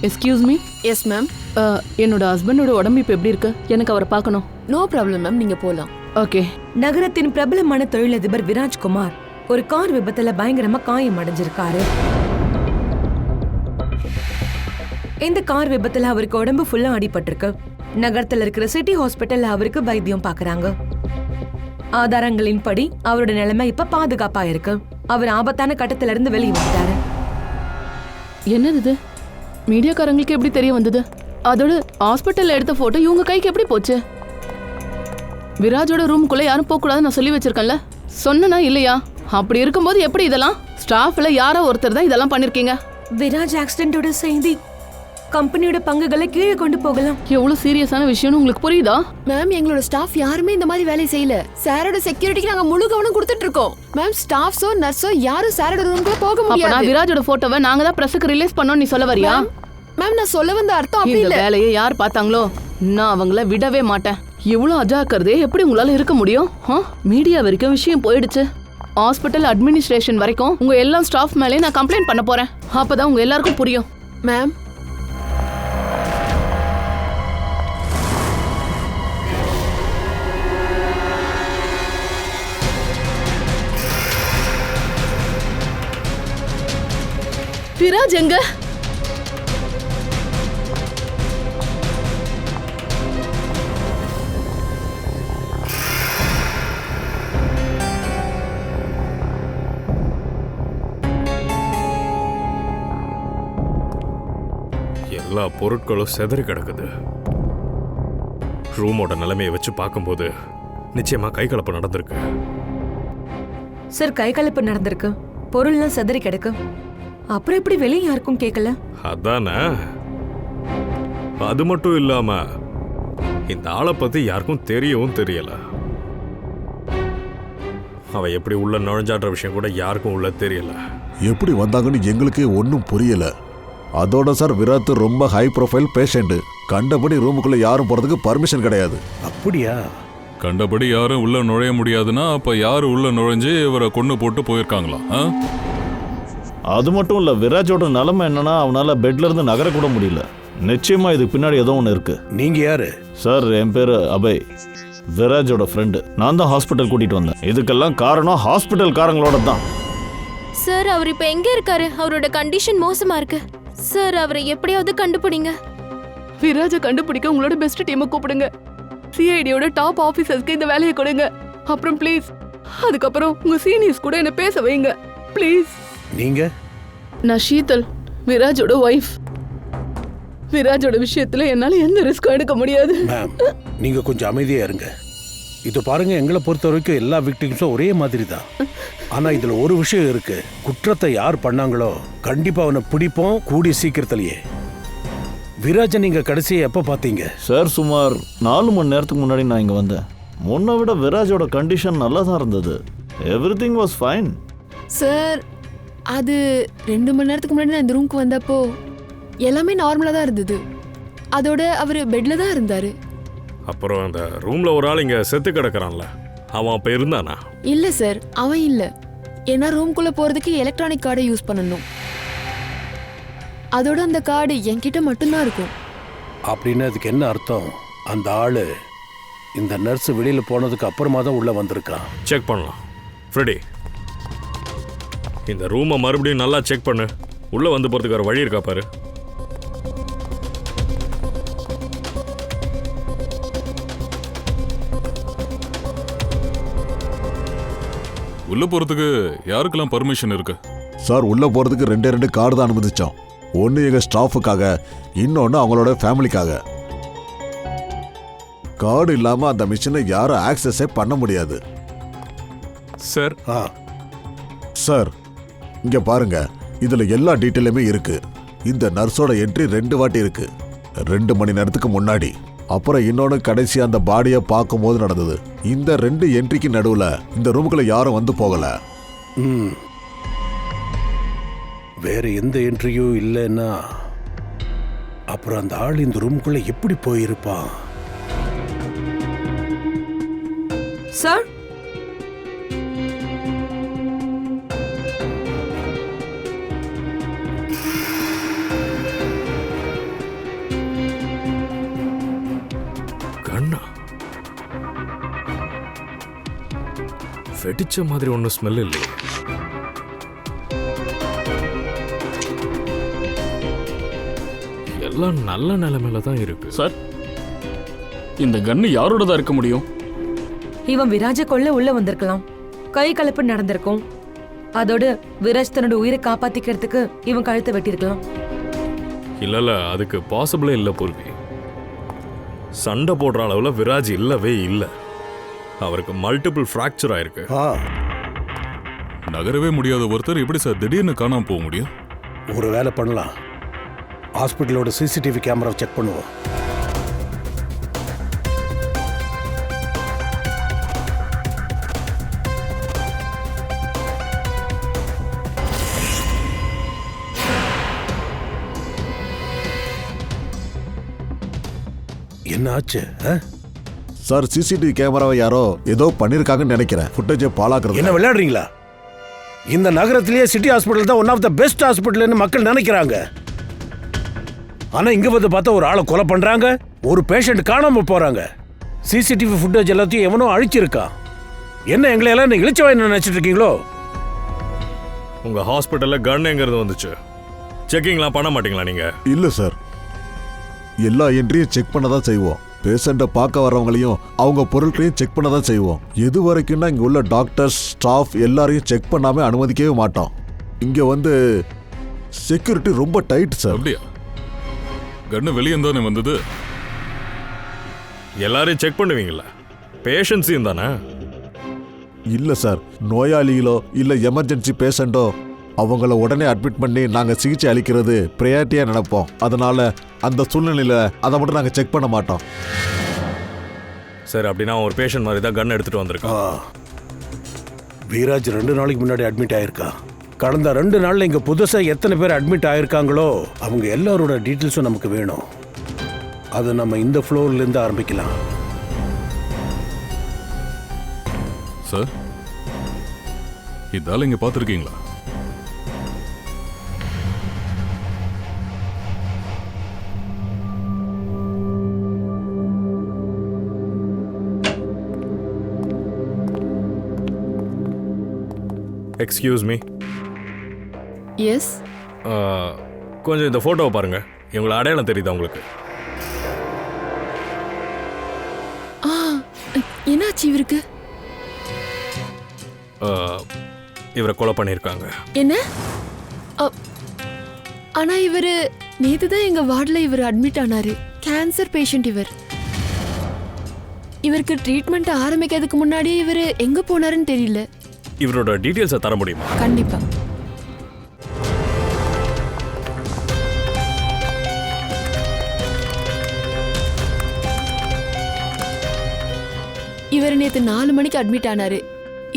Excuse me. Yes ma'am. என்னோட ஹஸ்பண்டோட உடம்பு இப்ப எப்படி இருக்கு? எனக்கு அவரை பார்க்கணும். நோ ப்ராப்ளம் மேம், நீங்க போலாம். ஓகே. நகரத்தின் பிரபலமான தொழிலதிபர் விராஜ்குமார் ஒரு கார் விபத்துல பயங்கரமா காயம் அடைஞ்சிருக்காரு. இந்த கார் விபத்துல அவருக்கு உடம்பு ஃபுல்லா அடிபட்டிருக்கு. நகரத்துல இருக்கிற சிட்டி ஹாஸ்பிட்டல்ல அவருக்கு வைத்தியம் பாக்குறாங்க. ஆதாரங்களின்படி அவரோட நிலைமை இப்ப பாதுகாப்பா இருக்கு. அவர் ஆபத்தான கட்டத்துல இருந்து வெளியே வந்துட்டாரு. என்னது இது? மீடியாக்காரங்களுக்கு எப்படி தெரிய வந்தது? அதோட ஹாஸ்பிட்டல்ல எடுத்த போட்டோ இவங்க கைக்கு எப்படி போச்சு? விராஜோட ரூம்குள்ள யாரும் போக கூடாதுன்னு நான் சொல்லி வச்சிருக்கேன்ல, சொன்னா இல்லையா? அப்படி இருக்கும்போது எப்படி இதெல்லாம்? ஸ்டாஃப்ல யாரோ ஒருத்தர் தான் இதெல்லாம் பண்ணிருக்கீங்க. விராஜ் ஆக்சிடென்ட்டோட செய்தி கம்பெனியோட பங்குகளை கீழே கொண்டு போகலாம். எவ்வளவு சீரியஸான விஷயம்னு உங்களுக்கு புரியுதா? மேம், எங்களோட ஸ்டாஃப் யாருமே இந்த மாதிரி வேலையை செய்யல. சாரோட செக்யூரிட்டிக்கு நாங்க முழு கவனம் கொடுத்துட்டு இருக்கோம். மேம், ஸ்டாஃப்ஸோ நர்ஸோ யாரும் சாரோட ரூம்குள்ள போக முடியாது. அப்ப விராஜோட போட்டோவை நாங்க தான் பிரஸ்க்கு ரிலீஸ் பண்ணோம் நீ சொல்ல வரியா? மேம், நான் சொல்ல வந்த அர்த்தம் அப்படி இல்ல. இந்த வேலையை யார் பார்த்தாங்களோ நான் அவங்கள விடவே மாட்டேன். இவ்வளவு அஜாக்கிரதே எப்படி உங்களால இருக்க முடியும்? மீடியா வரைக்கும் விஷயம் போயிடுச்சு. ஹாஸ்பிட்டல் அட்மினிஸ்ட்ரேஷன் வரைக்கும் உங்க எல்லா ஸ்டாஃப் மேலே நான் கம்ப்ளைண்ட் பண்ண போறேன். அப்பதான் உங்க எல்லாருக்கும் புரியும். மேம், விராஜ் எங்க? எல்லா பொருட்களும் செதறி கிடக்குது. ரூமோட நிலைமையை வச்சு பார்க்கும்போது நிச்சயமா கைகலப்பு நடந்திருக்கு. சார், கைகலப்பு நடந்திருக்கு. பொருள்லாம் செதறி கிடக்கு. அப்புறம் எப்படி வெளியே யாருக்கும் கேட்கல? அதானே. அது மட்டும் இல்லாம இந்த ஆளை பத்தி யாருக்கும் தெரியவும் தெரியல. அவ எப்படி உள்ள நுழைஞ்சாடுற விஷயம் கூட யாருக்கும் உள்ள தெரியல. எப்படி வந்தாங்கன்னு எங்களுக்கே ஒன்றும் புரியல. அதோட சார், விராத் ரொம்ப ஹை ப்ரொஃபைல் பேஷண்ட். கண்டபடி ரூமுக்குள்ள யாரும் போறதுக்கு பர்மிஷன் கிடையாது. அப்படியா? கண்டபடி யாரும் உள்ள நுழைய முடியாதுன்னா அப்ப யாரு உள்ள நுழைஞ்சு இவரை கொண்டு போட்டு போயிருக்காங்களா? அது மட்டும் இல்ல, விராஜோட நிலைமை என்னன்னா அவனால பெட்ல இருந்து நகர கூட முடியல. நிச்சயமா இதுக்கு பின்னாடி ஏதோ ஒன்று இருக்கு. நீங்க யாரு? சார், என் பேரு அபய், விராஜோட ஃப்ரெண்டு. நான் தான் ஹாஸ்பிட்டல் கூட்டிட்டு வந்தேன். இதுக்கெல்லாம் காரணம் ஹாஸ்பிட்டல் காரங்களோட தான். சார், அவர் இப்ப எங்க இருக்காரு? அவரோட கண்டிஷன் மோசமா இருக்கு சார். அவரை எப்படியாவது கண்டுபிடிங்க. விராஜ கண்டுபிடிக்க உங்களோட பெஸ்ட் டீமை கூப்பிடுங்க. சிஐடியோட டாப் ஆபீசர்ஸ்க்கு இந்த வேலையை கொடுங்க. அப்புறம் ப்ளீஸ் அதுக்கப்புறம் உங்க சீனியர்ஸ் கூட என்ன பேச வைங்க ப்ளீஸ். நீங்க? நான் ஷீதல், விராஜோட ஒய்ஃப். விராஜோட விஷயத்துல என்னால எந்த ரிஸ்க்கும் எடுக்க முடியாது. மேம், நீங்க கொஞ்சம் அமைதியா இருங்க. இது பாருங்க, எங்களை பொறுத்த வரைக்கும் எல்லா விக்டிம்ஸும் ஒரே மாதிரி தான். ஆனா இதுல ஒரு விஷயம் இருக்கு. குற்றத்தை யார் பண்ணாங்களோ கண்டிப்பா அவனை பிடிப்போம் கூடிய சீக்கிரத்திலேயே. விராஜை நீங்க கடைசியை எப்ப பாத்தீங்க? சார், சுமார் 4 மணி நேரத்துக்கு முன்னாடி நான் இங்க வந்தேன். முன்னை விட விராஜோட கண்டிஷன் நல்லா தான் இருந்தது. Everything was fine. சார், அது 2 மணி நேரத்துக்கு முன்னாடி நான் இந்த ரூமுக்கு வந்தப்போ எல்லாமே நார்மலா தான் இருந்தது. அதோட அவர் பெட்ல தான் இருந்தாரு. அப்புறம் அந்த ரூம்ல ஒரு ஆள் இங்க செத்து கிடக்குறான்ல, அவன் அப்ப இருந்தானா? இல்ல சார், அவன் இல்ல. ஏன்னா ரூம்குள்ள போறதுக்கு எலக்ட்ரானிக் கார்டை யூஸ் பண்ணணும். அதோட அந்த கார்டு என்கிட்ட மட்டும்தான் இருக்கும். அப்படின்னு அதுக்கு என்ன அர்த்தம்? அந்த ஆளு இந்த நர்ஸ் வெளியில போனதுக்கு அப்புறமா தான் உள்ள வந்திருக்கான். செக் பண்ணலாம். ஃப்ரெடி, இந்த ரூமை மறுபடியும் நல்லா செக் பண்ணு. உள்ள வந்து போறதுக்கு ஒரு வழி இருக்கா பாரு. உள்ள போறதுக்கு யாருக்கெல்லாம் பர்மிஷன் இருக்கு? சார், உள்ள போறதுக்கு 2 கார்டு தான் அனுமதிச்சோம். ஒன்று எங்க ஸ்டாஃபுக்காக, இன்னொன்று அவங்களோட ஃபேமிலிக்காக. கார்டு இல்லாம அந்த மிஷினை யாரும் ஆக்சஸே பண்ண முடியாது. சார், சார் இங்க பாருங்க, இதுல எல்லா டீட்டெயிலுமே இருக்கு. இந்த நர்ஸோட என்ட்ரி 2 வாட்டி இருக்கு. 2 மணி நேரத்துக்கு முன்னாடி, அப்புறம் இன்னொன்று கடைசி அந்த பாடியை பார்க்கும் போது நடந்தது. இந்த 2 என்ட்ரிக்கு நடுவுல இந்த ரூமுக்குள்ள யாரும் வந்து போகல. வேற எந்த என்ட்ரியும் இல்லைன்னா அப்புறம் அந்த ஆள் இந்த ரூமுக்குள்ள எப்படி போயிருப்பான்? சார், வெடிச்ச மாதிரி ஒன்றும் ஸ்மெல் இல்லையே. எல்லாம் நல்ல நிலைமையில தான் இருக்கு. சார், இந்த கன்னு யாரோடதா இருக்க முடியும்? இவன் விராஜ கொல்ல உள்ள வந்திருக்கலாம். கை கலப்பு நடந்திருக்கும். அதோட விராஜ் தன்னோட உயிரை காப்பாத்திக்கிறதுக்கு இவன் கழுத்தை வெட்டியிருக்கலாம். இல்ல அதுக்கு பாசிபிளே இல்லை பூர்வி. சண்டை போடுற அளவுல விராஜ் இல்லவே இல்லை. அவருக்கு மல்டிபிள் ஃப்ராக்சர் ஆயிருக்கு. நகரவே முடியாத ஒருத்தர் எப்படி சார் திடீர்னு காணாம போக முடியும்? ஒரு வேலை பண்ணலாம். ஹாஸ்பிட்டலோட சிசிடிவி கேமரா செக் பண்ணுவோம். என்ன ஆச்சு? சார், சிசிடிவி கேமராவை யாரோ ஏதோ பண்ணிருக்காங்கன்னு நினைக்கிறேன். ஃபுட்டேஜை பாலாக்குறது. என்ன விளையாடுறீங்களா? இந்த நகரத்திலேயே சிட்டி ஹாஸ்பிட்டல் தான் ஒன் ஆஃப் த பெஸ்ட் ஹாஸ்பிட்டல்னு மக்கள் நினைக்கிறாங்க. ஆனா இங்க வந்து பார்த்தா ஒரு ஆளை கொலை பண்றாங்க, ஒரு பேஷண்ட் காணாம போறாங்க. சிசிடிவி ஃபுட்டேஜ் எல்லாத்தையும் எவனோ அழிச்சிருக்கான். என்ன எங்களை எல்லாம் இழிச்சவா என்ன நினைச்சிட்டு இருக்கீங்களோ? உங்க ஹாஸ்பிட்டல்ல கன் எங்கிறது வந்துச்சு? செக்கிங்லாம் பண்ண மாட்டீங்களா நீங்க? இல்ல சார், எல்லா என்ட்ரியும் செக் பண்ண தான் செய்வோம். பேஷண்ட்டை பார்க்க வர்றவங்களையும் அவங்க பொருட்களையும் செக் பண்ண தான் செய்வோம். எது வரைக்கும்னா இங்கே உள்ள டாக்டர்ஸ், ஸ்டாஃப் எல்லாரையும் செக் பண்ணாமல் அனுமதிக்கவே மாட்டோம். இங்கே வந்து செக்யூரிட்டி ரொம்ப டைட் சார். அப்படியா? கன்னு வெளியே தானே வந்தது? எல்லாரையும் செக் பண்ணுவீங்களா? பேஷண்ட்ஸையும் தானே? இல்லை சார், நோயாளிகளோ இல்லை எமர்ஜென்சி பேஷண்ட்டோ அவங்கள உடனே அட்மிட் பண்ணி நாங்கள் சிகிச்சை அளிக்கிறது ப்ரையாரிட்டியாக நினைப்போம். அதனால அந்த சூழ்நிலையில் அதை மட்டும் நாங்கள் செக் பண்ண மாட்டோம். சரி, அப்படின்னா ஒரு பேஷண்ட் மாதிரி தான் கன் எடுத்துட்டு வந்திருக்கோம். வீராஜ் 2 நாளைக்கு முன்னாடி அட்மிட் ஆயிருக்கா. கடந்த 2 நாள்ல இங்க புதுசா எத்தனை பேர் அட்மிட் ஆயிருக்காங்களோ அவங்க எல்லாரோட டீட்டெயில்ஸும் நமக்கு வேணும். அதை நம்ம இந்த ஃப்ளோர்ல இருந்து ஆரம்பிக்கலாம். சார், இதால இங்க பார்த்துருக்கீங்களா? Excuse me. எஸ். கொஞ்சம் இந்த ஃபோட்டோவை பாருங்க. இவங்களை அடையாளம் தெரியுதா உங்களுக்கு? என்னாச்சு இவருக்கு? இவரை கொலை பண்ணியிருக்காங்க. என்ன? ஆனா இவரு நேத்து தான் எங்க வார்டில் இவர் அட்மிட் ஆனாரு. கேன்சர் பேஷண்ட் இவர். இவருக்கு ட்ரீட்மெண்ட் ஆரம்பிக்கிறதுக்கு முன்னாடியே இவர் எங்க போனாருன்னு தெரியல. இவரோட டீட்டெயில்ஸை தர முடியுமா? கண்டிப்பா. இவர் நேத்து 4 மணிக்கு அட்மிட் ஆனாரு.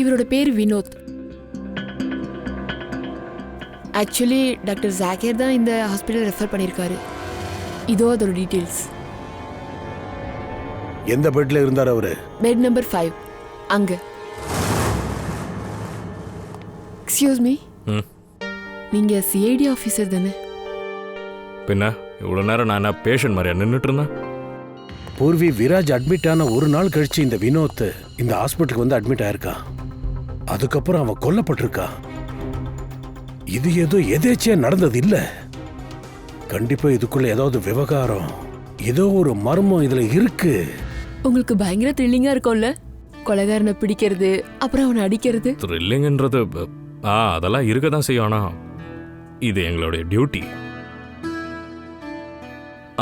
இவரோட பேர் வினோத். ஆக்சுவலி டாக்டர் ஜாகேர் தான் இந்த ஹாஸ்பிட்டல் ரெஃபர் பண்ணியிருக்காரு. இதோ அதோட டீட்டெயில்ஸ். எந்த பெட்ல இருந்தார் அவரு? பெட் நம்பர் 5 அங்க. எக்ஸ்கியூஸ் மீ, நீங்க சிஐடி ஆஃபீஸர் தானே? பின்ன இவ்வளோ நேரம் நான் என்ன பேஷண்ட் மாதிரியா நின்றுட்டு இருந்தேன்? பூர்வி, விராஜ் அட்மிட் ஆன ஒரு நாள் கழிச்சு இந்த வினோத் இந்த ஹாஸ்பிட்டலுக்கு வந்து அட்மிட் ஆயிருக்கா. அதுக்கப்புறம் அவன் கொல்லப்பட்டிருக்கா. இது ஏதோ எதேச்சியா நடந்தது இல்ல. கண்டிப்பா இதுக்குள்ள ஏதாவது விவகாரம், ஏதோ ஒரு மர்மம் இதுல இருக்கு. உங்களுக்கு பயங்கர த்ரில்லிங்கா இருக்கும்ல, கொலைகாரனை பிடிக்கிறது அப்புறம் அவனை அடிக்கிறது. த்ரில்லிங்ன்றது அதெல்லாம் இருக்க தான் செய்யும். ஆனா இது எங்களுடைய டியூட்டி.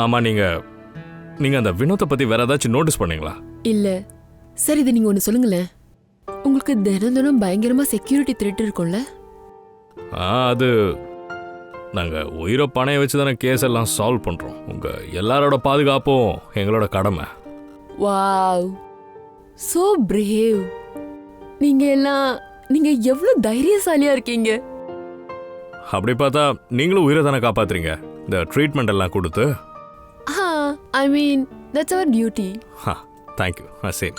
ஆமா, நீங்க அந்த வினோத்தை பத்தி வேற ஏதாச்சும் நோட்டீஸ் பண்ணீங்களா? இல்ல. சரி, இது நீங்க ஒண்ணு சொல்லுங்களேன். உங்களுக்கு தினம் தினம் பயங்கரமா செக்யூரிட்டி த்ரெட் இருக்கும்ல? அது நாங்க உயிரை பணைய வச்சு தானே கேஸ் எல்லாம் சால்வ் பண்றோம். உங்க எல்லாரோட பாதுகாப்பும் எங்களோட கடமை. Wow, so brave. நீங்க எவ்வளவு தைரியசாலியா இருக்கீங்க. அப்படி பார்த்தா நீங்களும் உயிரை தானே காப்பாத்துறீங்க இந்த ட்ரீட்மெண்ட் எல்லாம் கொடுத்து. I mean, that's our duty. Thank you. Same.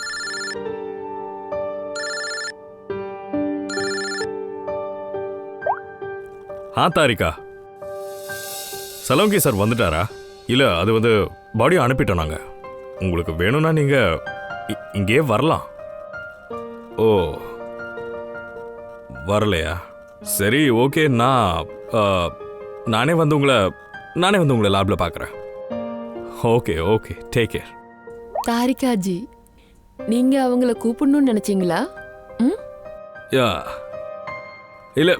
Tharika, சலோங்கி sir வந்துட்டாரா? இல்லை, அது பாடியை அனுப்பிட்டோம் நாங்கள். உங்களுக்கு வேணும்னா நீங்கள் இங்கேயே வரலாம். ஓ, வரலையா? சரி ஓகே, நானே வந்து உங்களை லேப்ல பார்க்குறேன். Okay okay, take care. தாரிகாஜி, நீங்க அவங்கள கூப்பிடணும்னு நினைச்சீங்களா? யா இல்லை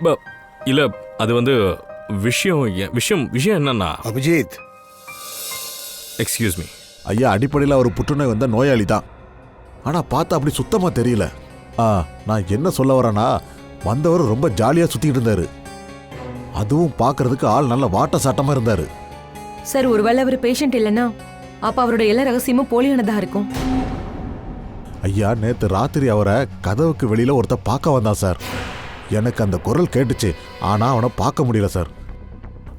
அது வந்து விஷயம் என்னன்னா அபிஜித், எக்ஸ்கியூஸ் மீ. ஐயா, அடிப்படையில் அவர் புற்றுநோய் வந்த நோயாளி தான். ஆனால் பார்த்தா அப்படி சுத்தமாக தெரியல. நான் என்ன சொல்ல வரேன்னா, வந்தவர் ரொம்ப ஜாலியாக சுற்றிக்கிட்டு இருந்தார். அதுவும் பார்க்கறதுக்கு ஆள் நல்ல வாட்ட சாட்டமாக இருந்தார். சார், ஒருவேளை அவர் பேஷண்ட் இல்லைன்னா அப்ப அவரோட எல்லா ரகசியமும் போலியானதா இருக்கும். ஐயா, நேற்று ராத்திரி அவரை கதவுக்கு வெளியில் ஒருத்தர் பார்க்க வந்தான் சார். எனக்கு அந்த குரல் கேட்டுச்சு, ஆனால் அவனை பார்க்க முடியல சார்.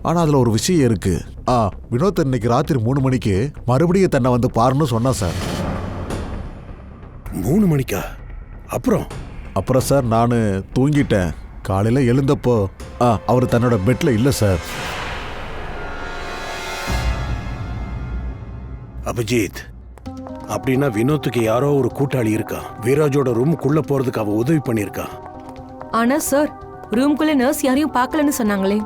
ஆனால் அதில் ஒரு விஷயம் இருக்கு. வினோத் இன்னைக்கு ராத்திரி 3 மணிக்கு மறுபடியும் தன்னை வந்து பாருன்னு சொன்னான் சார். 3 மணிக்கா? அப்புறம் சார் நான் தூங்கிட்டேன். காலையில் எழுந்தப்போ அவர் தன்னோட பெட்டில் இல்லை சார். அபிஜித், அப்படின்னா வினோத்துக்கு யாரோ ஒரு கூட்டாளி இருக்கான். வீராஜோட ரூமுக்குள்ள போறதுக்கு அவ உதவி பண்ணியிருக்கான். ஆனா சார், ரூம்குள்ள நர்ஸ் யாரையும் பார்க்கலன்னு சொன்னாங்களே,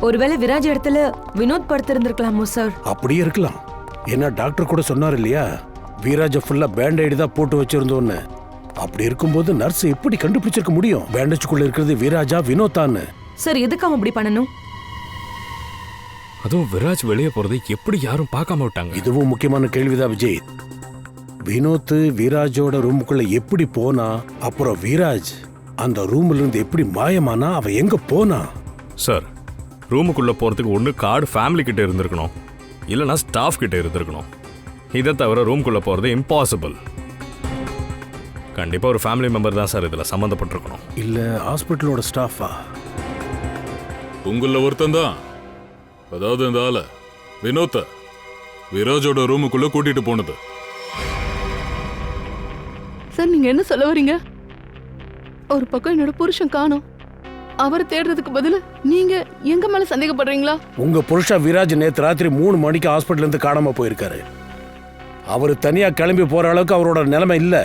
ஒருவேளை விராஜ் இடத்துல வினோத் படுத்திருந்திருக்கலாமோ சார்? அப்படியே இருக்கலாம். ஏன்னா டாக்டர் கூட சொன்னார் இல்லையா, வீராஜ ஃபுல்லா பேண்டேடு தான் போட்டு வச்சிருந்தோன்னு. அப்படி இருக்கும்போது நர்ஸ் எப்படி கண்டுபிடிச்சிருக்க முடியும் பேண்டேஜுக்குள்ள இருக்கிறது வீராஜா வினோத்தான்னு? சார், எதுக்கு அவன் இப்படி பண்ணணும்? அதுவும் விராஜ் வெளியே போறதை எப்படி யாரும் பார்க்காம விட்டாங்க? இதுவும் முக்கியமான கேள்விதான் விஜய். வினோத் வீராஜோட ரூமுக்குள்ள எப்படி போனா, அப்புறம் வீராஜ் அந்த ரூம்ல இருந்து எப்படி மாயமானா, அவ எங்க போனா? சார், ரூமுக்குள்ள போறதுக்கு ஒன்று கார்டு ஃபேமிலி கிட்ட இருந்திருக்கணும், இல்லைனா ஸ்டாஃப் கிட்ட இருந்திருக்கணும். இதை தவிர ரூமுக்குள்ள போறது இம்பாசிபிள். கண்டிப்பா ஒரு ஃபேமிலி மெம்பர் தான் சார் இதுல சம்மந்தப்பட்டிருக்கணும். இல்ல ஹாஸ்பிட்டலோட ஸ்டாஃபா? உங்கள ஒருத்தன் தான். அதாவது இந்த ஆள வினோத்த விராஜோட ரூமுக்குள்ள கூட்டிட்டு போனது. சார், நீங்க என்ன சொல்ல வரீங்க? ஒரு பக்கம் என்னோட புருஷன் காணோம், அவர் தேடுறதுக்கு பதிலா நீங்க எங்க மேல சந்தேகப்படுறீங்களா? உங்க புருஷன் விராஜ் நேத்து ராத்திரி 3 மணிக்கு ஹாஸ்பிட்டல் இருந்து காணாம போயிருக்காரு. அவரு தனியா கிளம்பி போற அளவுக்கு அவரோட நிலைமை இல்ல.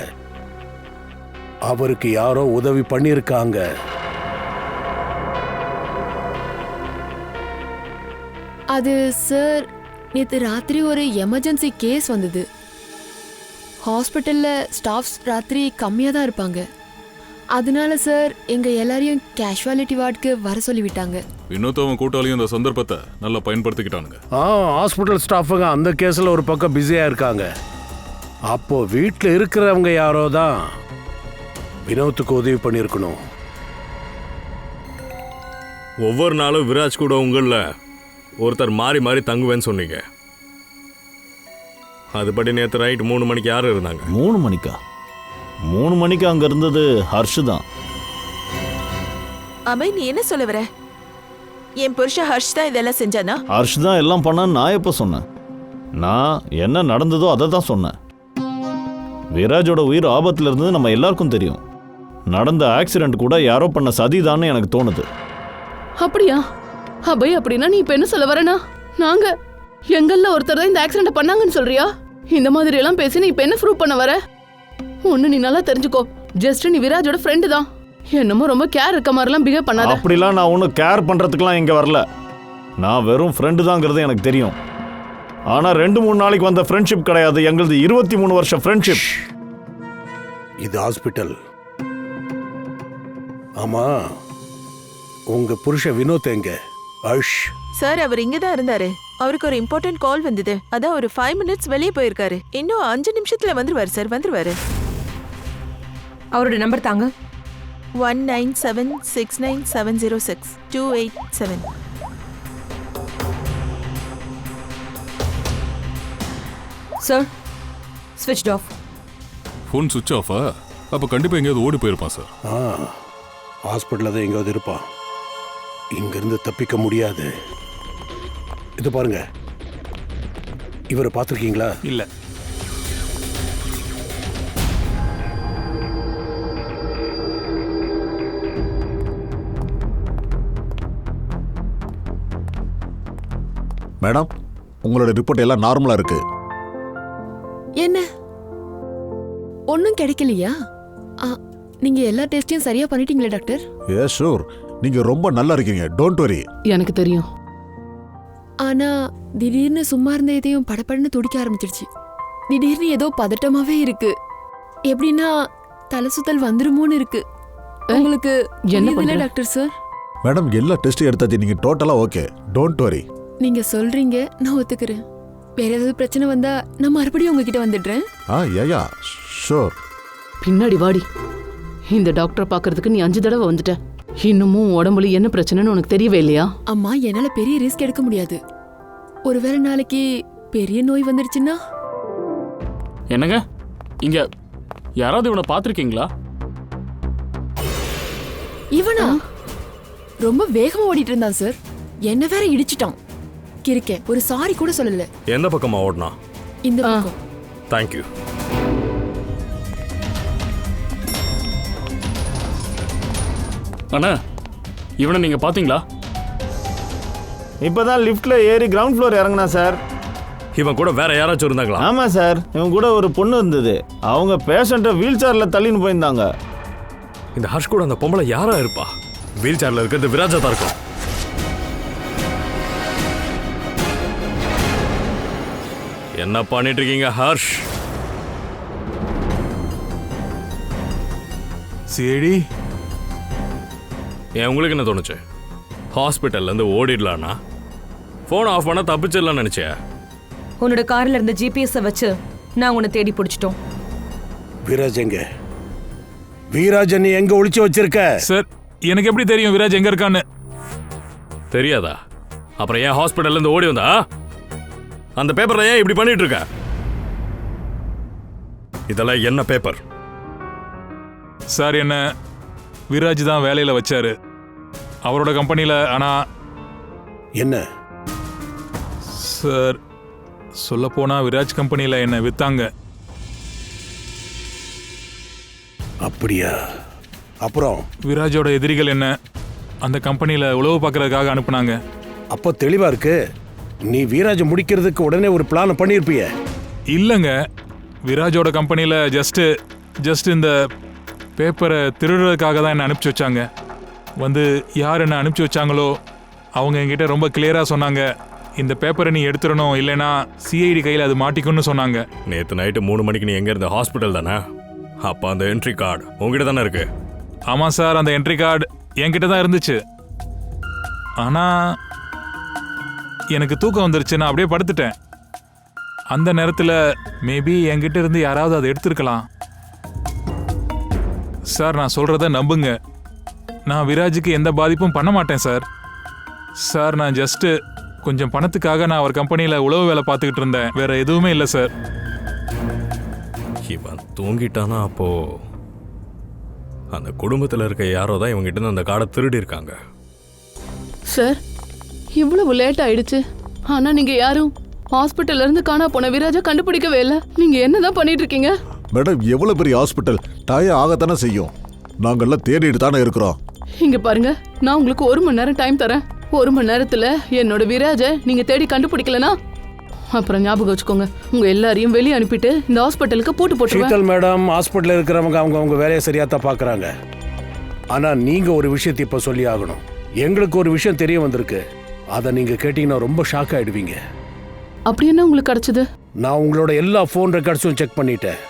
அவருக்கு யாரோ உதவி பண்ணியிருக்காங்க. அது சார், நேற்று ராத்திரி ஒரு எமர்ஜென்சி கேஸ் வந்தது. ஹாஸ்பிட்டல்ல ஸ்டாஃப்ஸ் ராத்திரி கம்மியாக தான் இருப்பாங்க. அதனால சார் எங்க எல்லாரையும் கேஷுவாலிட்டி வார்டுக்கு வர சொல்லிவிட்டாங்க. வினோத்தவன் கூட்டாளியும் அந்த சந்தர்ப்பத்தை நல்லா பயன்படுத்திக்கிட்டானுங்க. ஹாஸ்பிட்டல் ஸ்டாஃபுங்க அந்த கேஸ்ல ஒரு பக்கம் பிஸியா இருக்காங்க. அப்போ வீட்டில் இருக்கிறவங்க யாரோ தான் வினோத்துக்கு உதவி பண்ணியிருக்கணும். ஒவ்வொரு நாளும் விராஜ் கூட உங்களில் ஒருத்தர் மாறி மாறி தங்குவேன்னு சொன்னீங்க. அதுபடி நேற்று நைட் 3 மணிக்கு யார் இருந்தாங்க? 3 மணிக்கா? 3 மணிக்கு அங்கே இருந்தது ஹர்ஷ் தான். அமை, நீ என்ன சொல்ல வர? என் புருஷன் ஹர்ஷ் தான் இதெல்லாம் செஞ்சானா? ஹர்ஷ் தான் எல்லாம் பண்ணான்னு நான் எப்போ சொன்னேன்? நான் என்ன நடந்ததோ அதை தான் சொன்னேன். விராஜோட உயிர் ஆபத்தில் இருந்தது நம்ம எல்லாருக்கும் தெரியும். நடந்த ஆக்சிடென்ட் கூட யாரோ பண்ண சதிதான்னு எனக்கு தோணுது. அப்படியா? அபய், அப்படின்னா நீ இப்ப என்ன சொல்ல வரனா? நாங்க எங்கள்ல ஒருத்தர் தான் இந்த ஆக்சிடென்ட் பண்ணாங்கன்னு சொல்றியா? இந்த மாதிரி எல்லாம் பேசி நீ இப்ப என்ன ப்ரூவ் பண்ண வர? ஒண்ணு நீ நல்லா தெரிஞ்சுக்கோ, ஜஸ்ட் நீ விராஜோட ஃப்ரெண்டு தான். என்னமோ ரொம்ப கேர் இருக்க மாதிரிலாம் பிஹேவ் பண்ணாத. அப்படிலாம் நான் ஒன்றும் கேர் பண்றதுக்குலாம் இங்க வரல. நான் வெறும் ஃப்ரெண்டு தாங்கிறது எனக்கு தெரியும். ஆனா 2-3 நாளைக்கு வந்த ஃப்ரெண்ட்ஷிப் கிடையாது, எங்களது 23 வருஷம் ஃப்ரெண்ட்ஷிப். இது ஹாஸ்பிட்டல். ஆமா, உங்க புருஷன் வினோத் எங்க? ஹர்ஷ் சார், அவர் இங்க தான் இருந்தாரு. அவருக்கு ஒரு இம்பார்ட்டன்ட் கால் வந்தது. அதான் ஒரு 5 மினிட்ஸ் வெளியே போயிருக்காரு. இன்னும் 5 நிமிஷத்துல வந்துருவாரு சார், வந்துருவாரு. அவரோட நம்பர் தாங்க. 197697062887. சார், ஸ்விட்ச் ஆஃப். ஃபோன் சுவிட்ச் ஆஃபா? அப்போ கண்டிப்பாக எங்கேயாவது ஓடி போயிருப்பான் சார். ஹாஸ்பிட்டலில் தான் எங்கேயாவது இருப்பான். இங்கிருந்து தப்பிக்க முடியாது. இது பாருங்க, இவரை பார்த்துருக்கீங்களா? இல்லை. மேடம், உங்களோட ரிப்போர்ட் எல்லாம் நார்மலா இருக்கு. என்ன, ஒன்றும் கிடைக்கலையா? நீங்க எல்லா டெஸ்டையும் சரியா பண்ணிட்டீங்களா டாக்டர்? ஏ ஷூர், நீங்க ரொம்ப நல்லா இருக்கீங்க, டோன்ட் வரி. எனக்கு தெரியும். ஆனா திடீர்னு சும்மா இருந்த இதையும் படபடன்னு துடிக்க ஆரம்பிச்சிடுச்சு. திடீர்னு ஏதோ பதட்டமாவே இருக்கு. எப்படின்னா தலை சுத்தல் வந்துருமோன்னு இருக்கு. உங்களுக்கு என்ன புரியுதுல பண்ற? Doctor sir? மேடம் எல்லா டெஸ்ட்டும் எடுத்தாச்சு, நீங்க டோட்டலா ஓகே, டோன்ட் வரி. நீங்க சொல்றீங்க, நான் ஒத்துக்கிறேன். வேற ஏதாவது பிரச்சனை வந்தா நான் மறுபடியும் உங்ககிட்ட வந்துடுறேன். Yeah sure. பின்னாடி வாடி. இந்த டாக்டரை பார்க்கறதுக்கு நீ 5 தடவை வந்துட்ட. இன்னமும் உடம்புல என்ன பிரச்சனைன்னு உனக்கு தெரியவே இல்லையா? அம்மா, என்னால பெரிய ரிஸ்க் எடுக்க முடியாது. ஒருவேளை நாளைக்கு பெரிய நோய் வந்துருச்சுன்னா? என்னங்க இங்க யாராவது இவனை பார்த்துருக்கீங்களா? இவனா? ரொம்ப வேகமா ஓடிட்டு இருந்தான் சார். என்ன வேற இடிச்சிட்டான். கிறுக்கே, ஒரு சாரி கூட சொல்லல. எந்த பக்கமா ஓடனா? இந்த பக்கம். தேங்க்யூ. அண்ணா, இவனை நீங்க பாத்தீங்களா? இப்பதான் லிஃப்ட்ல ஏறி கிரவுண்ட் ஃப்ளோர் இறங்கினா சார். இவன் கூட வேற யாராச்சும் இருந்தாங்களா? ஆமா சார், இவன் கூட ஒரு பொண்ணு இருந்தது. அவங்க பேஷண்ட்டை வீல் சேர்ல தள்ளின்னு போயிருந்தாங்க. இந்த ஹர்ஷ் கூட அந்த பொம்பளை யாரா இருப்பா? வீல் சேர்ல இருக்கிறது விராஜா தான் இருக்கும். என்ன பண்ணிட்டு இருக்கீங்க ஹர்ஷ்? சரி, ஏன் உங்களுக்கு என்ன தோணுச்சு? ஹாஸ்பிட்டல்ல இருந்து ஓடிடலான்னா ஃபோன் ஆஃப் பண்ண தப்பிச்சிடலாம்னு நினைச்சேன். உன்னோட கார்ல இருந்த ஜிபிஎஸ் வச்சு நான் உன்னை தேடி பிடிச்சிட்டோம். வீராஜ் எங்க? வீராஜ் நீ எங்க ஒளிச்சு வச்சிருக்க? சார் எனக்கு எப்படி தெரியும் விராஜ் எங்க இருக்கான்னு? தெரியாதா? அப்புறம் ஏன் ஹாஸ்பிட்டல்ல இருந்து ஓடி வந்தா? அந்த பேப்பர்ல ஏன் இப்படி பண்ணிட்டு இருக்க? இதெல்லாம் என்ன பேப்பர்? சார் என்ன விராஜ் தான் வேலையில வச்சாரு அவரோட கம்பெனியில. ஆனா என்ன சார், சொல்ல போனா விராஜ் கம்பெனியில என்ன வித்தாங்க. அப்படியா? அப்புறம் விராஜோட எதிரிகள் என்ன அந்த கம்பெனியில உளவு பார்க்கறதுக்காக அனுப்புனாங்க. அப்போ தெளிவா இருக்கு. நீ வீராஜ் முடிக்கிறதுக்கு உடனே ஒரு பிளான் பண்ணியிருப்பிய? இல்லைங்க, விராஜோட கம்பெனியில ஜஸ்ட் இந்த பேப்பரை திருடுறதுக்காக தான் என்ன அனுப்பிச்சி வச்சாங்க. வந்து யார் என்ன அனுப்பிச்சி வச்சாங்களோ அவங்க என்கிட்ட ரொம்ப கிளியராக சொன்னாங்க, இந்த பேப்பரை நீ எடுத்துடணும், இல்லைனா சிஐடி கையில் அது மாட்டிக்கும்னு சொன்னாங்க. நேற்று நைட்டு 3 மணிக்கு நீ எங்க இருந்த? ஹாஸ்பிட்டல் தானே? அப்போ அந்த என்ட்ரி கார்டு உங்ககிட்ட தானே இருக்கு? ஆமாம் சார், அந்த என்ட்ரி கார்டு என்கிட்ட தான் இருந்துச்சு. ஆனால் எனக்கு தூக்கம் வந்துருச்சு, நான் அப்படியே படுத்துட்டேன். அந்த நேரத்தில் மேபி என்கிட்ட இருந்து யாராவது அதை எடுத்துருக்கலாம். சார் நான் சொல்கிறத நம்புங்க, நான் விராஜுக்கு எந்த பாதிப்பும் பண்ண மாட்டேன் சார். சார் நான் ஜஸ்ட்டு கொஞ்சம் பணத்துக்காக நான் அவர் கம்பெனியில் உளவு வேலை பார்த்துக்கிட்டு இருந்தேன், வேற எதுவுமே இல்லை சார். இவன் தூங்கிட்டானா அப்போ அந்த குடும்பத்தில் இருக்க யாரோ தான் இவங்ககிட்ட இருந்து அந்த கார்டை திருடி இருக்காங்க. சார், இவ்வளவு லேட் ஆயிடுச்சு. ஆனா நீங்க யாரும் ஹாஸ்பிட்டல்ல இருந்து காணா போன விராஜை கண்டுபிடிக்கவே இல்லை. நீங்க என்னதான் பண்ணிட்டு இருக்கீங்க? மேடம் எவ்வளவு பெரிய ஹாஸ்பிட்டல், டயம் ஆகத்தானே செய்யும். நாங்கெல்லாம் தேடிட்டு தானே இருக்கிறோம். இங்க பாருங்க, நான் உங்களுக்கு 1 மணி நேரம் டைம் தரேன். 1 மணி நேரத்துல என்னோட விராஜை நீங்க தேடி கண்டுபிடிக்கலனா அப்புறம் ஞாபகம் வச்சுக்கோங்க, உங்க எல்லாரையும் வெளியே அனுப்பிட்டு இந்த ஹாஸ்பிட்டலுக்கு போட்டுருவேன். ஷீதல் மேடம், ஹாஸ்பிட்டலில் இருக்கிறவங்க அவங்க வேலையை சரியாக தான் பார்க்குறாங்க. ஆனால் நீங்கள் ஒரு விஷயத்தை இப்போ சொல்லி ஆகணும். எங்களுக்கு ஒரு விஷயம் தெரிய வந்திருக்கு, அதை நீங்கள் கேட்டிங்கன்னா ரொம்ப ஷாக் ஆகிடுவீங்க. அப்படி என்ன உங்களுக்கு கிடைச்சது? நான் உங்களோட எல்லா ஃபோன் ரெக்கார்ட்ஸும் செக் பண்ணிட்டேன்.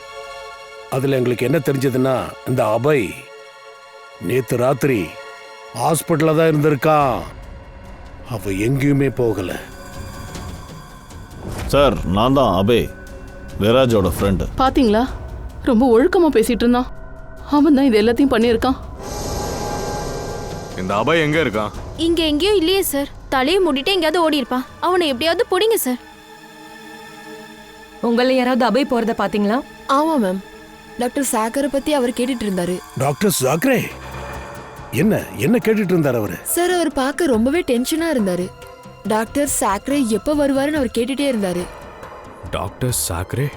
அதில் எங்களுக்கு என்ன தெரிஞ்சதுன்னா, இந்த அபய் நேற்று ராத்திரி ஹாஸ்பிட்டலில் தான் இருந்திருக்கான். அவ எங்கேயுமே போகலை. சார், நான் தான் அபய், விராஜோட ஃப்ரெண்டு. பாத்தீங்களா, ரொம்ப ஒழுக்கமா பேசிட்டு இருந்தான். அவன் தான் இது எல்லாத்தையும் பண்ணியிருக்கான். இந்த அபய் எங்க இருக்கான்? இங்க எங்கேயோ இல்லையே சார். தலையை மூடிட்டு எங்கேயாவது ஓடி இருப்பான். அவனை எப்படியாவது பிடிங்க சார். உங்களை யாராவது அபய் போறத பாத்தீங்களா? ஆமா மேம், டாக்டர் சாக்கரை பத்தி அவர் கேட்டுட்டு இருந்தாரு. டாக்டர் சாக்ரே? என்ன கேட்டுட்டு இருந்தார் அவரு? சார், அவர் பார்க்க ரொம்பவே டென்ஷனா இருந்தாரு. டாக்டர் சாக்ரே எப்ப வருவாருன்னு அவர் கேட்டுட்டே இருந்தாரு. டாக்டர் சாக்ரே?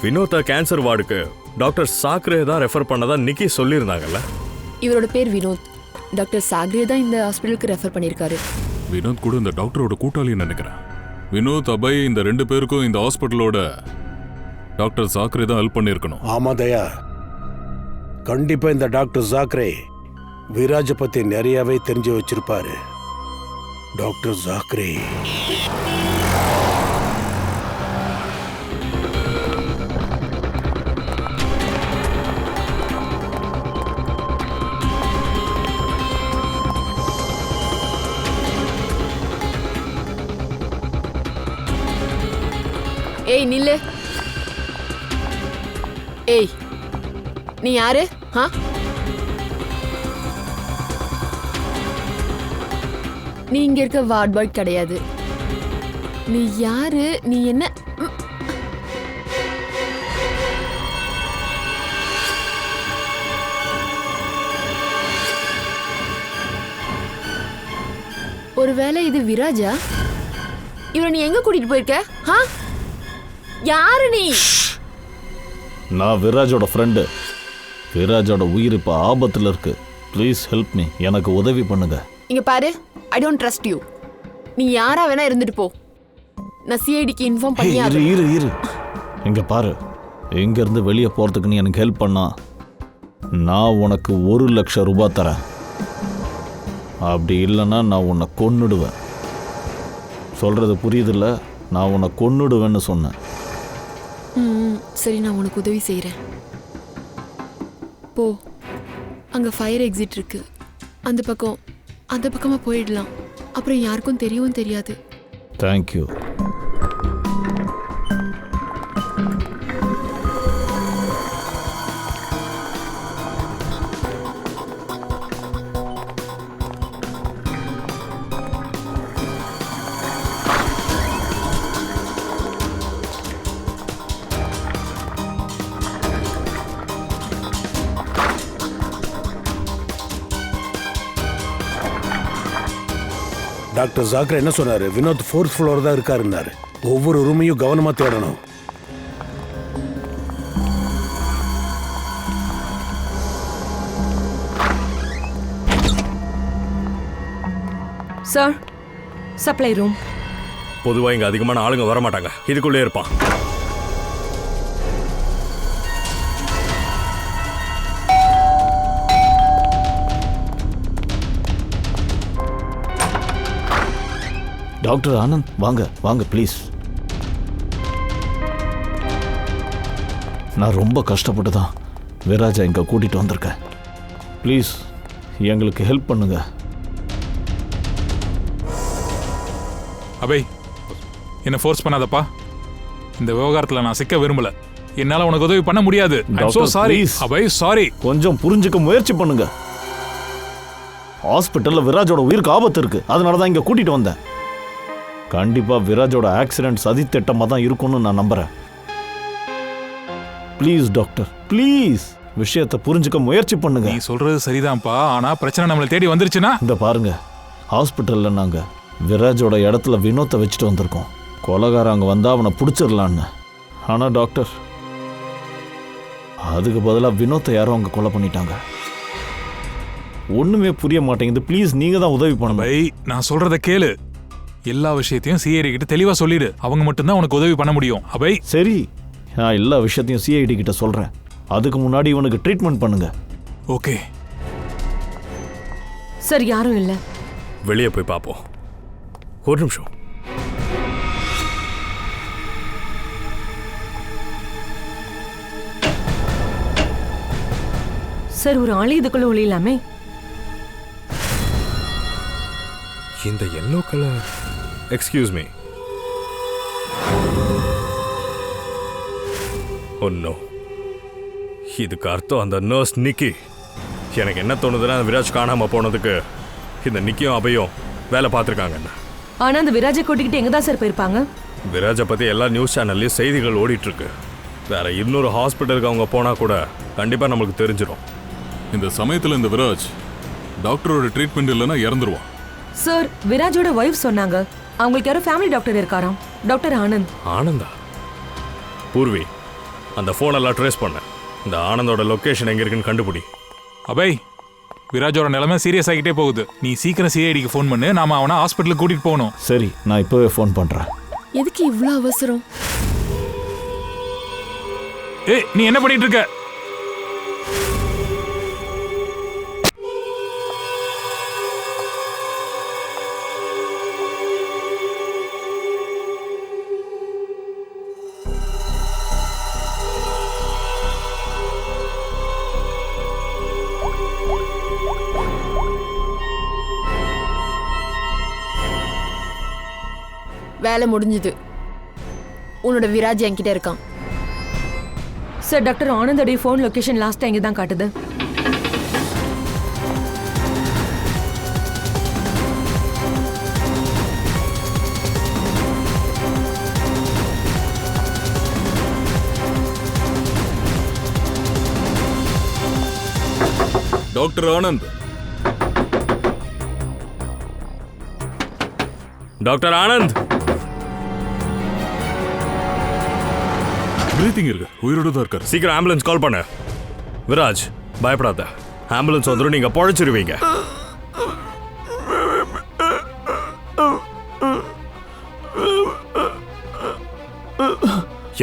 வினோதா கேன்சர் வார்டுக்கு டாக்டர் சாக்ரே தான் ரெஃபர் பண்ணதா நிக்கி சொல்லியிருந்தாங்கல்ல. இவரோட பேர் வினோத். டாக்டர் சாக்ரே தான் இந்த ஹாஸ்பிட்டலுக்கு ரெஃபர் பண்ணியிருக்காரு. வினோத் கூட இந்த டாக்டரோட கூட்டாளின்னு நினைக்கிறேன். வினோத், அபய் இந்த 2 பேருக்கும் இந்த ஹாஸ்பிட்டலோட டாக்டர் சாக்ரே தான் ஹெல்ப் பண்ணியிருக்கணும். ஆமா தயா, கண்டிப்பா இந்த டாக்டர் ஜாக்ரே விராஜை பத்தி நிறையவே தெரிஞ்சு வச்சிருப்பாரு. டாக்டர் ஜாக்ரே. ஏய் நில்லு. ஏய் நீ யாரு? நீ இங்க இருக்க வார்ட் பாய் கிடையாது. நீ யாரு? நீ என்ன? ஒருவேளை இது விராஜா? இவனை நீ எங்க கூட்டிட்டு போயிருக்க? யாரு நீ? நான் விராஜோட ஃப்ரெண்டு. விராஜோட உயிர் இப்போ ஆபத்தில் இருக்கு. Please help me. எனக்கு உதவி பண்ணுங்க. இங்க பாரு, ஐ டோன்ட் ட்ரஸ்ட் யூ. நீ யாரா வேணா இருந்துட்டு போ. நான் சிஐடிக்கு இன்ஃபார்ம் பண்ணியாரு. இரு இங்க பாரு, இங்க இருந்து வெளியே போறதுக்கு நீ எனக்கு ஹெல்ப் பண்ணா நான் உனக்கு 1 லட்சம் ரூபாய் தரேன். அப்படி இல்லைன்னா நான் உன்னை கொன்னுடுவேன். சொல்றது புரியுதில்ல? நான் உன்னை கொன்னுடுவேன்னு சொன்னேன். சரி, நான் உனக்கு உதவி செய்கிறேன். போ, அங்கே ஃபயர் எக்ஸிட் இருக்கு. அந்த பக்கமாக போயிடலாம். அப்புறம் யாருக்கும் தெரியவும் தெரியாது. தேங்க்யூ. டாக்டர் ஜாக்ரே என்ன சொன்னாரு? வினோத் 4th ஃப்ளோர் தான் இருக்காருன்னாரு. ஒவ்வொரு ரூமையும் கவனமா தேடணும். Sir, supply room. பொதுவாக இங்கே அதிகமான ஆளுங்க வர மாட்டாங்க. இதுக்குள்ளே இருப்பான். டாக்டர் ஆனந்த், வாங்க ப்ளீஸ். நான் ரொம்ப கஷ்டப்பட்டு தான் விராஜா இங்கே கூட்டிகிட்டு வந்திருக்கேன். ப்ளீஸ் எங்களுக்கு ஹெல்ப் பண்ணுங்க. அபய், என்ன ஃபோர்ஸ் பண்ணாதப்பா. இந்த விவகாரத்தில் நான் சிக்க விரும்பல. என்னால் உனக்கு உதவி பண்ண முடியாது. அபய், சாரி. கொஞ்சம் புரிஞ்சுக்க முயற்சி பண்ணுங்க. ஹாஸ்பிட்டலில் விராஜோட உயிருக்கு ஆபத்து இருக்கு. அதனால தான் இங்கே கூட்டிகிட்டு வந்தேன். கண்டிப்பாக விராஜோட ஆக்சிடென்ட் சதித்திட்டமாக தான் இருக்கும்னு நான் நம்புகிறேன். ப்ளீஸ் டாக்டர், ப்ளீஸ் விஷயத்தை புரிஞ்சுக்க முயற்சி பண்ணுங்க. நீ சொல்றது சரிதான்ப்பா. ஆனால் பிரச்சனை நம்மளை தேடி வந்துருச்சுன்னா? இந்த பாருங்க, ஹாஸ்பிட்டலில் நாங்கள் விராஜோட இடத்துல வினோத்தை வச்சுட்டு வந்திருக்கோம். கொலைகாரன் அங்கே வந்தால் அவனை பிடிச்சிடலான்னு. ஆனால் டாக்டர், அதுக்கு பதிலாக வினோத்தை யாரும் அங்கே கொலை பண்ணிட்டாங்க. ஒன்றுமே புரிய மாட்டேங்குது. ப்ளீஸ் நீங்கள் தான் உதவி பண்ணணும். நான் சொல்கிறத கேளு. எல்லா விஷயத்தையும் சிஐடி கிட்ட தெளிவா சொல்லிடு. அவங்க மட்டும்தான் உனக்கு உதவி பண்ண முடியும். அபய், சரி, நான் எல்லா விஷயத்தையும் சிஐடி கிட்ட சொல்றேன். அதுக்கு முன்னாடி இவனுக்கு ட்ரீட்மெண்ட் பண்ணுங்க. ஓகே சார், யாரும் இல்ல. வெளியே போய் பார்ப்போம். ஒரு நிமிஷம். சார், ஒரு ஆளு இதுக்குள்ள ஒளியலாமே. இந்த எல்லோ கலர். Excuse me. ஒன்னோ, இதுக்கு அர்த்தம் அந்த நர்ஸ் நிக்கி. எனக்கு என்ன தோணுதுன்னா, விராஜ் காணாம போனதுக்கு இந்த நிக்கியும் அபையும் வேலை பார்த்துருக்காங்க. ஆனா அந்த விராஜை கூட்டிக்கிட்டு எங்க தான் சார் போயிருப்பாங்க? விராஜை பத்தி எல்லா நியூஸ் சேனல்லையும் செய்திகள் ஓடிட்டு இருக்கு. வேற இன்னொரு ஹாஸ்பிட்டலுக்கு அவங்க போனா கூட கண்டிப்பா நம்மளுக்கு தெரிஞ்சிடும். இந்த சமயத்துல இந்த விராஜ் டாக்டரோட ட்ரீட்மெண்ட் இல்லைன்னா இறந்துருவான். சார், விராஜோட வைஃப் சொன்னாங்க அவங்களுக்கு யாரோ ஃபேமிலி டாக்டர் இருக்காராம். டாக்டர் ஆனந்த். ஆனந்தா? பூர்வி, அந்த ஃபோனெல்லாம் ட்ரேஸ் பண்ண. இந்த ஆனந்தோட லொக்கேஷன் எங்க இருக்குன்னு கண்டுபிடி. அபய், விராஜோட நிலைமை சீரியஸ் ஆகிட்டே போகுது. நீ சீக்கிரம் சிஐடிக்கு ஃபோன் பண்ணு. நாம அவனை ஹாஸ்பிட்டலுக்கு கூட்டிட்டு போகணும். சரி, நான் இப்போவே ஃபோன் பண்றேன். எதுக்கு இவ்வளோ அவசரம்? ஏய், நீ என்ன பண்ணிட்டு இருக்க? வேலை முடிஞ்சது. உன்னோட விராஜ் என்கிட்ட இருக்கான். சார், டாக்டர் ஆனந்தோடைய ஃபோன் லொகேஷன் லாஸ்ட் இங்கே தான் காட்டுது. Doctor Anand. Doctor Anand. Breathing இருக்கு, உயிரோட தான் இருக்காரு. சீக்கிரம் ஆம்புலன்ஸ் கால் பண்ண. விராஜ், பயப்படாத, ஆம்புலன்ஸ் வந்துடும், நீங்க பொழைச்சிருவீங்க.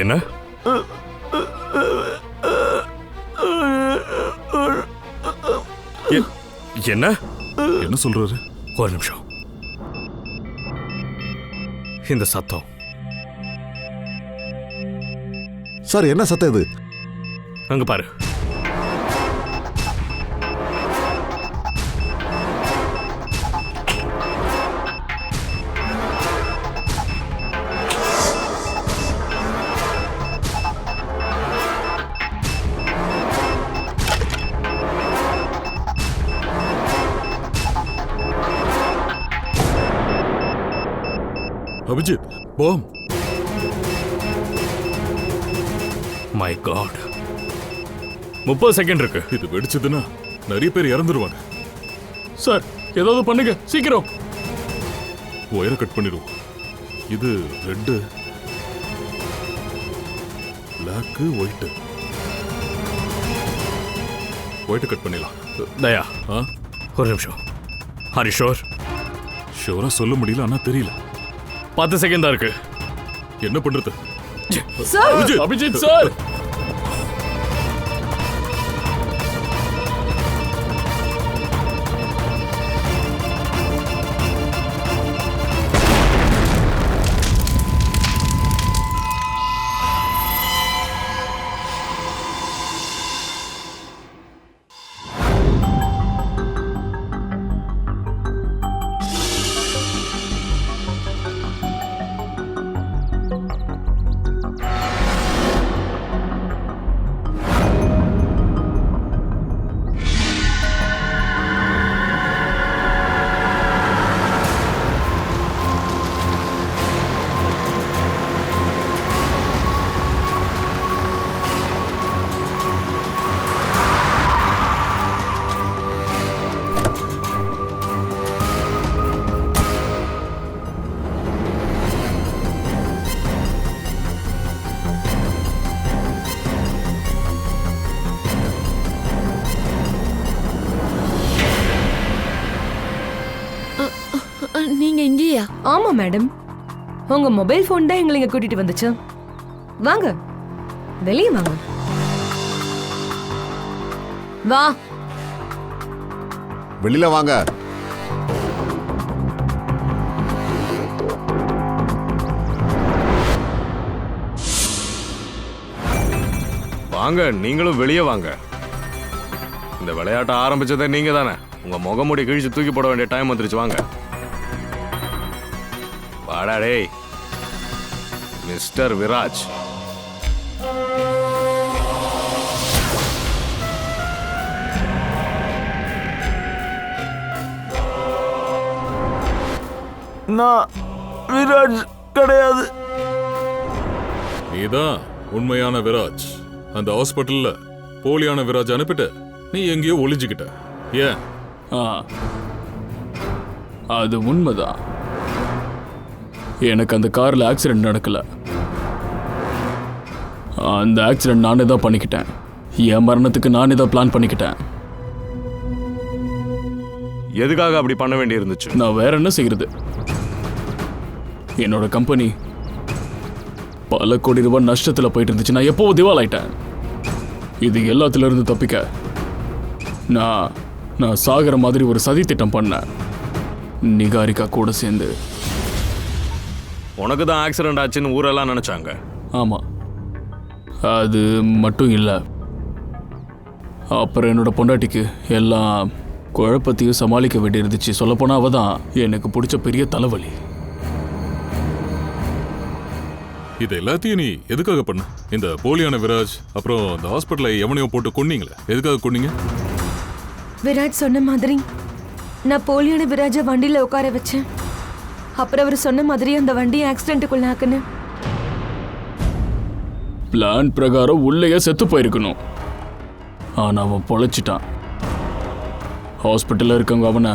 என்ன என்ன என்ன சொல்றாரு? ஒரு நிமிஷம். இந்த சத்தம் சார், என்ன சத்தம் இது? அங்க பாரு. Abhijit, bomb. My god, 30 second இருக்கு. இது வெடிச்சதுன்னா நிறைய பேர் இறந்துருவாங்க. சார், ஏதாவது பண்ணுங்க சீக்கிரம். ஒயரை கட் பண்ணிடுவோம். இது red, black, white. White cut பண்ணிடலாம். தயா, ஒரு நிமிஷம். Are you sure? ஷூரா சொல்ல முடியல, ஆனா தெரியல. 10 செகண்ட் தான் இருக்கு. என்ன பண்றது? அபிஜித் சார், நீங்க இங்கேயா? ஆமா மேடம், உங்க மொபைல் ஃபோன் தான் எங்களை இங்க கூட்டிட்டு வந்துச்சு. வாங்க, வெளியே வாங்க. வா, வெளியில வாங்க. வாங்க, நீங்களும் வெளியே வாங்க. இந்த விளையாட்டை ஆரம்பிச்சதே நீங்க தானே. உங்க முகமுடி கிழிச்சு தூக்கி போட வேண்டிய டைம் வந்துருச்சு. வாங்க. வாடா டேய் மிஸ்டர் விராஜ். நான் விராஜ் கிடையாது. நீதான் உண்மையான விராஜ். அந்த ஹாஸ்பிட்டல்ல போலியான விராஜ் அனுப்பிட்டு நீ எங்கேயோ ஒளிஞ்சுக்கிட்ட. ஏன்? அது உண்மைதான். எனக்கு அந்த கார்ல ஆக்சிடென்ட் நடக்கல. அந்த ஆக்சிடென்ட் நானே தான் பண்ணிக்கிட்டேன். என் மரணத்துக்கு நானே தான் பிளான் பண்ணிக்கிட்டேன். எதுக்காக அப்படி பண்ண வேண்டி இருந்துச்சு? நான் வேற என்ன செய்யறது? என்னோட கம்பெனி பல கோடி ரூபாய் நஷ்டத்தில் போயிட்டு இருந்துச்சு. நான் எப்போ திவால் ஆயிட்டேன். இது எல்லாத்துல இருந்து தப்பிக்க நான் சாகிற மாதிரி ஒரு சதி திட்டம் பண்ணேன், நிகாரிகா கூட சேர்ந்து. உனக்கு தான் ஆக்சிடென்ட் ஆச்சுன்னு ஊரெல்லாம் நினைச்சாங்க. ஆமா, அது மட்டும் இல்லை. அப்புறம் என்னோட பொண்டாட்டிக்கு எல்லாம் குழப்பத்தையும் சமாளிக்க வேண்டியிருந்துச்சு. சொல்லப்போனால் அவள் தான் எனக்கு பிடிச்ச பெரிய தலைவலி. இது எல்லாத்தையும் நீ எதுக்காக பண்ண? இந்த போலியான விராஜ் அப்புறம் இந்த ஹாஸ்பிட்டலை எவனையோ போட்டு கொன்னீங்களே, எதுக்காக கொன்னீங்க? விராஜ் சொன்ன மாதிரி நான் போலியான விராஜை வண்டியில உட்கார வச்சேன். அப்புறம் அவர் சொன்ன மாதிரி அந்த வண்டியை ஆக்சிடென்ட்டுக்குள்ள ஆக்குன்னு. பிளான் பிரகாரம் உள்ளேயே செத்து போயிருக்கணும். ஆனா அவன் பொழைச்சிட்டான். ஹாஸ்பிட்டல்ல இருக்கவங்க அவனை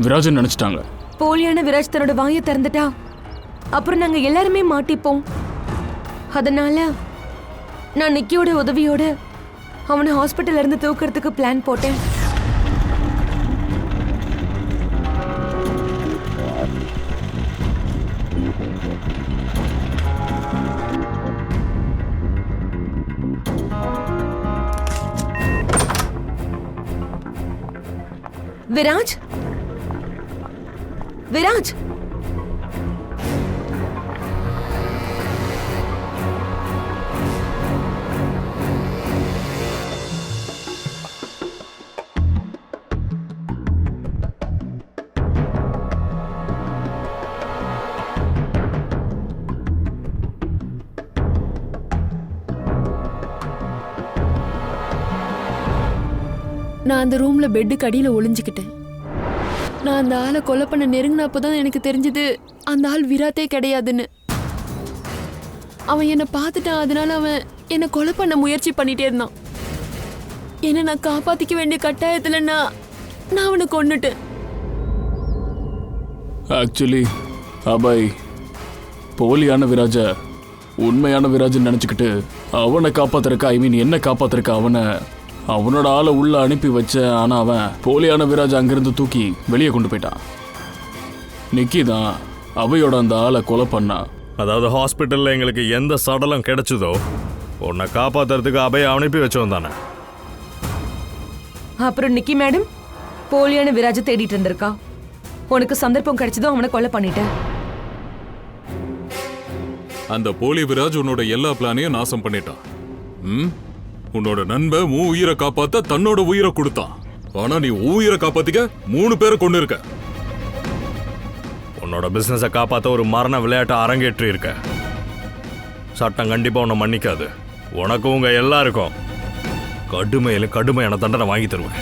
விராஜன் நினைச்சிட்டாங்க. போலியான விராஜ் தன்னோட வாயை திறந்துட்டா அப்புறம் நாங்க எல்லாருமே மாட்டிப்போம். அதனால நான் நிக்கியோட உதவியோட அவனை ஹாஸ்பிட்டல்ல இருந்து தூக்குறதுக்கு பிளான் போட்டேன். விராஜ், விராஜ், நான் அந்த ரூம்ல பெட்டுக்கு அடியில ஒளிஞ்சுக்கிட்டேன். நான் அந்த ஆளை கொலை பண்ண நெருங்கினப்பதான் எனக்கு தெரிஞ்சது அந்த ஆள் விராத்தே கிடையாதுன்னு. அவன் என்னை பார்த்துட்டான், அதனால அவன் என்னை கொலை பண்ண முயற்சி பண்ணிட்டே இருந்தான். என்னை நான் காப்பாத்திக்க வேண்டிய கட்டாயத்துல நான் அவனை கொன்னுட்டேன். ஆக்சுவலி அபய் போலியான விராஜ உண்மையான விராஜன் நினச்சிக்கிட்டு அவனை காப்பாத்துறக்க, ஐ மீன் என்ன காப்பாத்துறக்க அவனோட ஆளை உள்ள அனுப்பி வச்ச. ஆனா அவன் போலியான விராஜ் அங்கிருந்து தூக்கி வெளியே கொண்டு போயிட்டான். நிக்கி தான் அவையோட அந்த ஆளை கொலை பண்ணான். அதாவது ஹாஸ்பிட்டலில் எங்களுக்கு எந்த சடலம் கிடைச்சதோ உன்னை காப்பாத்துறதுக்கு அபய அனுப்பி வச்சோம் தானே. அப்புறம் நிக்கி மேடம் போலியான விராஜை தேடிட்டு இருந்திருக்கா. உனக்கு சந்தர்ப்பம் கிடைச்சதும் அவனை கொலை பண்ணிட்டேன். அந்த போலி விராஜ் உன்னோட எல்லா பிளானையும் நாசம் பண்ணிட்டான். உன்னோட நண்பன் உன் உயிரை காப்பாத்த தன்னோட உயிரை கொடுத்தான். ஆனா நீ உயிரை காப்பாத்திக்க 3 பேரை கொண்டு இருக்க. உன்னோட பிசினஸை காப்பாற்ற ஒரு மரண விளையாட்டை அரங்கேற்றி இருக்க. சட்டம் கண்டிப்பா உன்னை மன்னிக்காது. உனக்கும் உங்க எல்லாருக்கும் கடுமையான தண்டனை வாங்கி தருவேன்.